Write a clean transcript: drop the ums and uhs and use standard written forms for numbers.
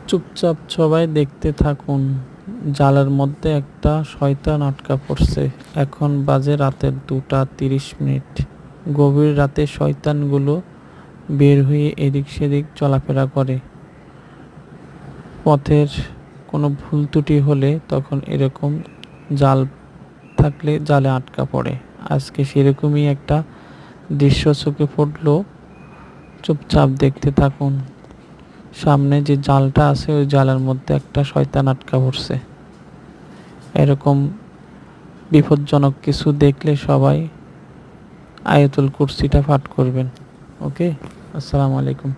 চুপচাপ সবাই দেখতে থাকুন। জালের মধ্যে একটা শয়তান আটকা পড়ছে। এখন বাজে রাতের 2টা 30 মিনিট। গভীর রাতে শয়তানগুলো বের হয়ে এদিক সেদিক চলাফেরা করে। পথের কোনো ভুল ত্রুটি হলে তখন এরকম জাল থাকলে জালে আটকা পড়ে। আজকে সেরকমই একটা দৃশ্য চোখে পড়লো। চুপচাপ দেখতে থাকুন। সামনে যে জালটা আছে ওই জালের মধ্যে একটা শয়তান আটকা পড়ছে। এরকম বিপজ্জনক কিছু দেখলে সবাই আয়াতুল কুরসিটা পাঠ করবেন। ওকে, আসসালামু আলাইকুম।